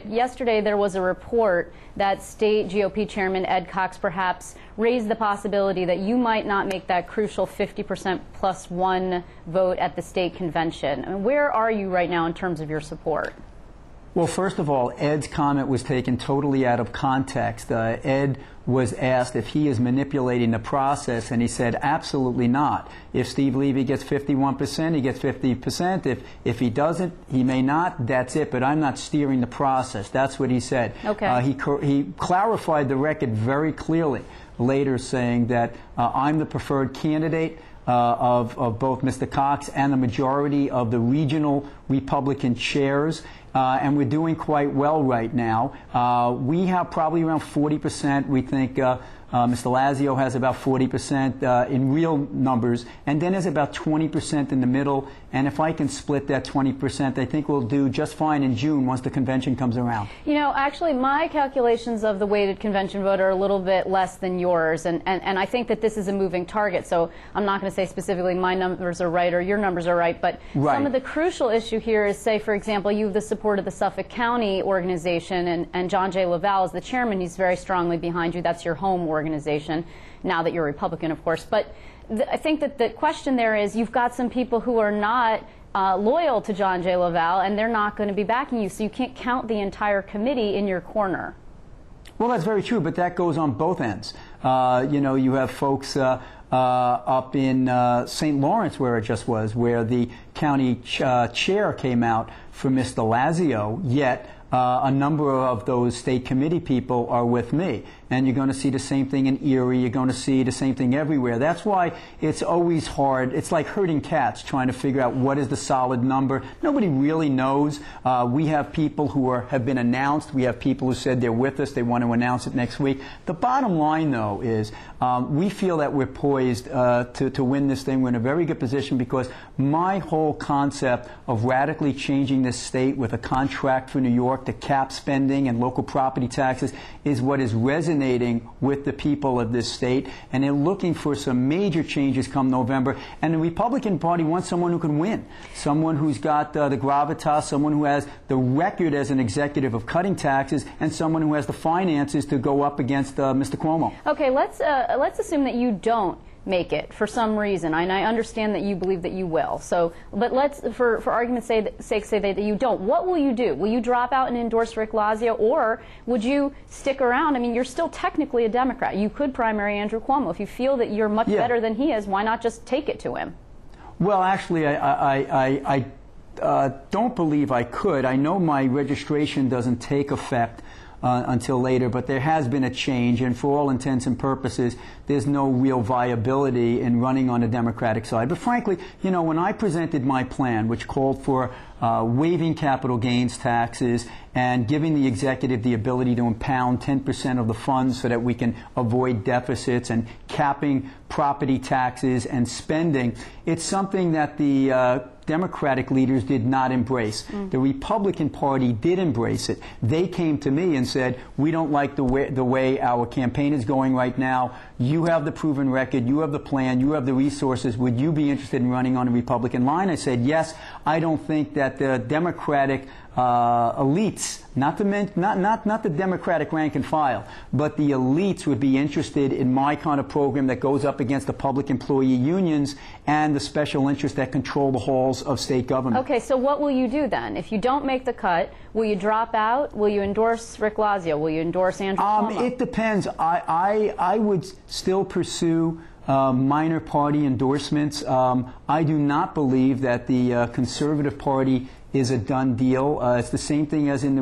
Yesterday, there was a report that state GOP chairman Ed Cox perhaps raised the possibility that you might not make that crucial 50% plus one vote at the state convention. I mean, where are you right now in terms of your support? Well, first of all, Ed's comment was taken totally out of context. Ed was asked if he is manipulating the process, and he said absolutely not. If Steve Levy gets 51%, he gets 50%. If he doesn't, he may not. That's it, but I'm not steering the process. That's what he said. Okay. He clarified the record very clearly later, saying that I'm the preferred candidate of both Mr. Cox and the majority of the regional Republican chairs. And we're doing quite well right now. We have probably around 40%. We think Mr. Lazio has about 40% in real numbers, and then there's about 20% in the middle. And if I can split that 20%, I think we'll do just fine in June once the convention comes around. You know, actually, my calculations of the weighted convention vote are a little bit less than yours, and I think that this is a moving target. So I'm not going to say specifically my numbers are right or your numbers are right, but some of the crucial issue here is, say, for example, you have the support of the Suffolk County organization, and John J. Lavelle is the chairman. He's very strongly behind you. That's your home organization, now that you're a Republican, of course. But I think that the question there is, you've got some people who are not loyal to John J. Lavelle, and they're not going to be backing you, so you can't count the entire committee in your corner. Well, that's very true, but that goes on both ends. You know, you have folks up in St. Lawrence, where it just was, where the county chair came out for Mr. Lazio, yet a number of those state committee people are with me. And you're going to see the same thing in Erie. You're going to see the same thing everywhere. That's why it's always hard. It's like herding cats, trying to figure out what is the solid number. Nobody really knows. We have people who have been announced. We have people who said they're with us. They want to announce it next week. The bottom line, though, is we feel that we're poised to win this thing. We're in a very good position because my whole concept of radically changing this state with a contract for New York to cap spending and local property taxes is what is resonating with the people of this state, and they're looking for some major changes come November. And the Republican Party wants someone who can win, someone who's got the gravitas, someone who has the record as an executive of cutting taxes, and someone who has the finances to go up against Mr. Cuomo. Okay, let's assume that you don't make it for some reason, and I understand that you believe that you will. So, but let's, for argument's sake, say that you don't. What will you do? Will you drop out and endorse Rick Lazio, or would you stick around? I mean, you're still technically a Democrat. You could primary Andrew Cuomo. If you feel that you're much better than he is, why not just take it to him? Well, actually, I don't believe I could. I know my registration doesn't take effect until later, but there has been a change, and for all intents and purposes, there's no real viability in running on the Democratic side. But frankly, you know, when I presented my plan, which called for waiving capital gains taxes and giving the executive the ability to impound 10% of the funds so that we can avoid deficits, and capping property taxes and spending, it's something that the Democratic leaders did not embrace. The Republican Party did embrace it. They came to me and said, we don't like the way our campaign is going right now. You have the proven record. You have the plan. You have the resources. Would you be interested in running on a Republican line? I said, yes. I don't think that the Democratic elites, not the Democratic rank and file, but the elites would be interested in my kind of program that goes up against the public employee unions and the special interests that control the halls of state government. Okay, so what will you do then? If you don't make the cut, will you drop out? Will you endorse Rick Lazio? Will you endorse Andrew Cuomo? It depends. I would still pursue minor party endorsements. I do not believe that the Conservative Party is a done deal. It's the same thing as in the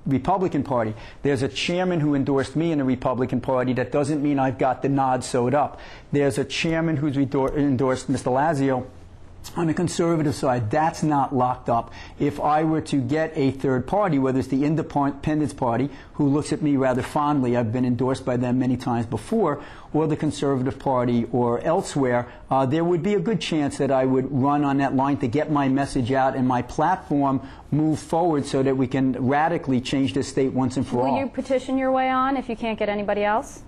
Republican Party. There's a chairman who endorsed me in the Republican Party. That doesn't mean I've got the nod sewed up. There's a chairman who's endorsed Mr. Lazio on the conservative side. That's not locked up. If I were to get a third party, whether it's the Independence Party, who looks at me rather fondly, I've been endorsed by them many times before, or the Conservative Party or elsewhere, there would be a good chance that I would run on that line to get my message out and my platform move forward so that we can radically change this state once and for all. Will you petition your way on if you can't get anybody else?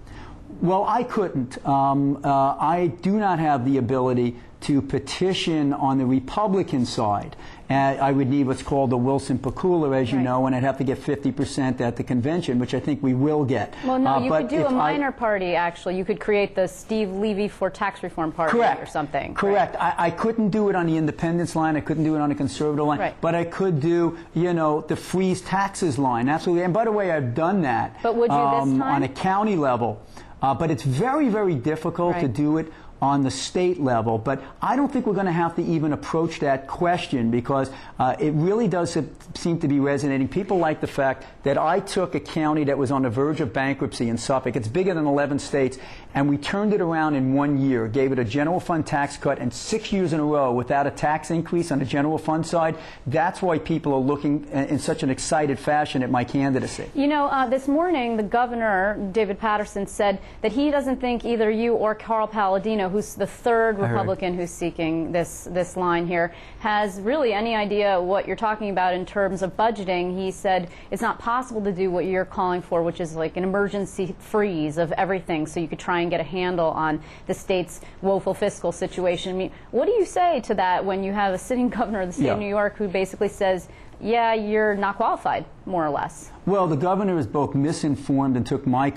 Well, I couldn't. I do not have the ability to petition on the Republican side. I would need what's called the Wilson-Pakula, as you know, and I'd have to get 50% at the convention, which I think we will get. Well, no, you could do a minor party, actually. You could create the Steve Levy for Tax Reform Party or something. Correct. Right? I couldn't do it on the independence line. I couldn't do it on the conservative line. But I could do, you know, the freeze taxes line. Absolutely. And by the way, I've done that. But would you this time? On a county level. But it's very, very difficult to do it on the state level. But I don't think we're going to have to even approach that question, because it really does seem to be resonating. People like the fact that I took a county that was on the verge of bankruptcy in Suffolk. It's bigger than 11 states, and we turned it around in 1 year, gave it a general fund tax cut, and 6 years in a row without a tax increase on the general fund side. That's why people are looking in such an excited fashion at my candidacy. You know, this morning the governor, David Paterson, said that he doesn't think either you or Carl Palladino, who's the third Republican who's seeking this line here, has really any idea what you're talking about in terms of budgeting. He said it's not possible to do what you're calling for, which is like an emergency freeze of everything, so you could try and get a handle on the state's woeful fiscal situation. I mean, what do you say to that when you have a sitting governor of the state of New York who basically says, yeah, you're not qualified, more or less? Well, the governor is both misinformed and took my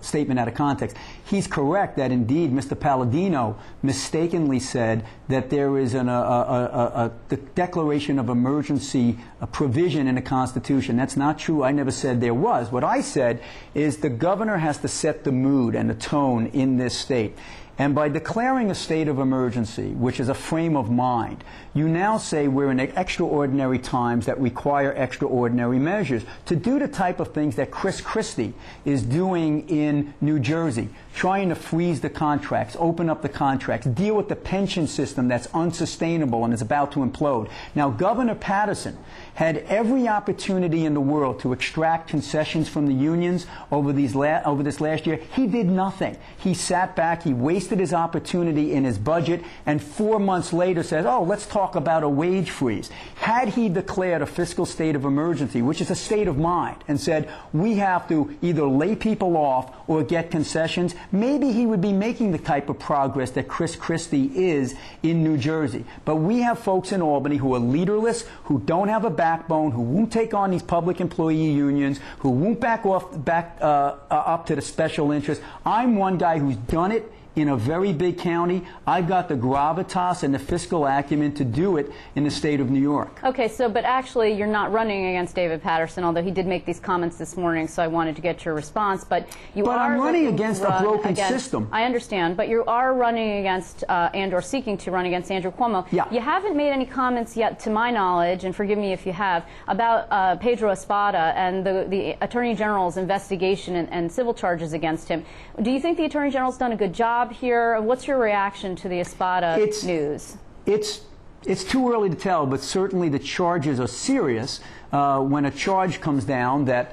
statement out of context. He's correct that indeed Mr. Palladino mistakenly said that there is the declaration of emergency provision in the Constitution. That's not true. I never said there was. What I said is the governor has to set the mood and the tone in this state. And by declaring a state of emergency, which is a frame of mind, you now say we're in extraordinary times that require extraordinary measures to do the type of things that Chris Christie is doing in New Jersey, trying to freeze the contracts, open up the contracts, deal with the pension system that's unsustainable and is about to implode. Now, Governor Paterson had every opportunity in the world to extract concessions from the unions over this last year. He did nothing. He sat back, he wasted his opportunity in his budget, and 4 months later says, oh, let's talk about a wage freeze. Had he declared a fiscal state of emergency, which is a state of mind, and said we have to either lay people off or get concessions, maybe he would be making the type of progress that Chris Christie is in New Jersey. But we have folks in Albany who are leaderless, who don't have a backbone, who won't take on these public employee unions, who won't back up to the special interests. I'm one guy who's done it in a very big county. I've got the gravitas and the fiscal acumen to do it in the state of New York. Okay, so, but actually you're not running against David Paterson, although he did make these comments this morning, so I wanted to get your response. But I'm running against a broken system. I understand, but you are running against, or seeking to run against Andrew Cuomo. Yeah. You haven't made any comments yet, to my knowledge, and forgive me if you have, about Pedro Espada and the Attorney General's investigation and civil charges against him. Do you think the Attorney General's done a good job here? What's your reaction to the Espada news? It's too early to tell, but certainly the charges are serious. When a charge comes down that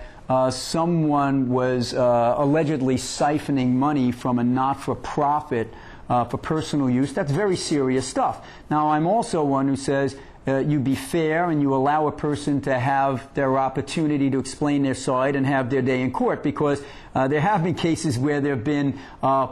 someone was allegedly siphoning money from a not-for-profit for personal use, that's very serious stuff. Now, I'm also one who says you be fair and you allow a person to have their opportunity to explain their side and have their day in court, because there have been cases where there have been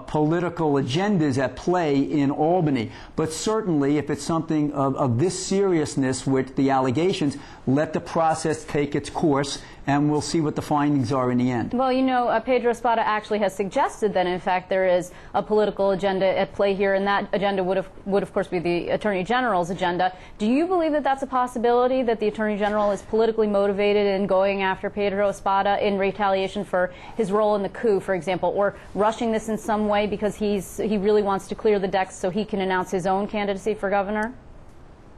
political agendas at play in Albany. But certainly, if it's something of this seriousness with the allegations, let the process take its course, and we'll see what the findings are in the end. Well, you know, Pedro Espada actually has suggested that, in fact, there is a political agenda at play here, and that agenda would, of course, be the Attorney General's agenda. Do you believe that that's a possibility, that the Attorney General is politically motivated in going after Pedro Espada in retaliation for his role in the coup, for example, or rushing this in some way because he really wants to clear the decks so he can announce his own candidacy for governor?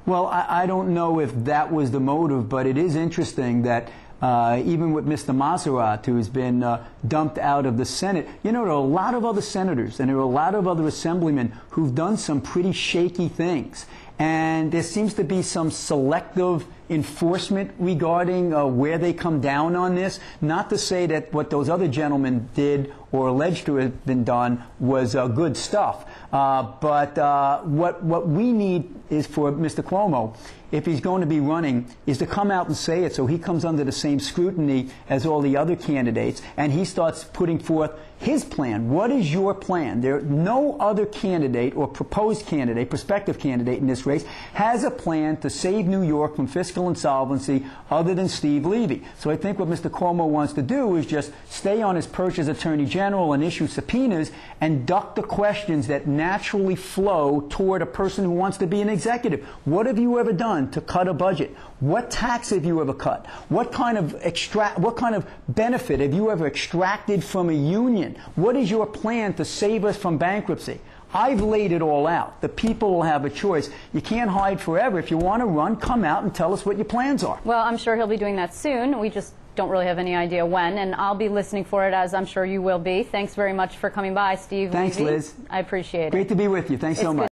Well, I don't know if that was the motive, but it is interesting that even with Mr. Maserat, who has been dumped out of the Senate, you know, there are a lot of other senators and there are a lot of other assemblymen who've done some pretty shaky things. And there seems to be some selective enforcement regarding where they come down on this. Not to say that what those other gentlemen did or alleged to have been done was good stuff. But what we need is for Mr. Cuomo if he's going to be running, is to come out and say it so he comes under the same scrutiny as all the other candidates, and he starts putting forth his plan. What is your plan? No other candidate or proposed candidate, prospective candidate in this race, has a plan to save New York from fiscal insolvency other than Steve Levy. So I think what Mr. Cuomo wants to do is just stay on his perch as Attorney General and issue subpoenas and duck the questions that naturally flow toward a person who wants to be an executive. What have you ever done to cut a budget? What tax have you ever cut? What kind of benefit have you ever extracted from a union? What is your plan to save us from bankruptcy? I've laid it all out. The people will have a choice. You can't hide forever. If you want to run, come out and tell us what your plans are. Well, I'm sure he'll be doing that soon. We just don't really have any idea when, and I'll be listening for it, as I'm sure you will be. Thanks very much for coming by, Steve. Thanks, Levy. Liz. I appreciate it. Great to be with you. Thanks so much.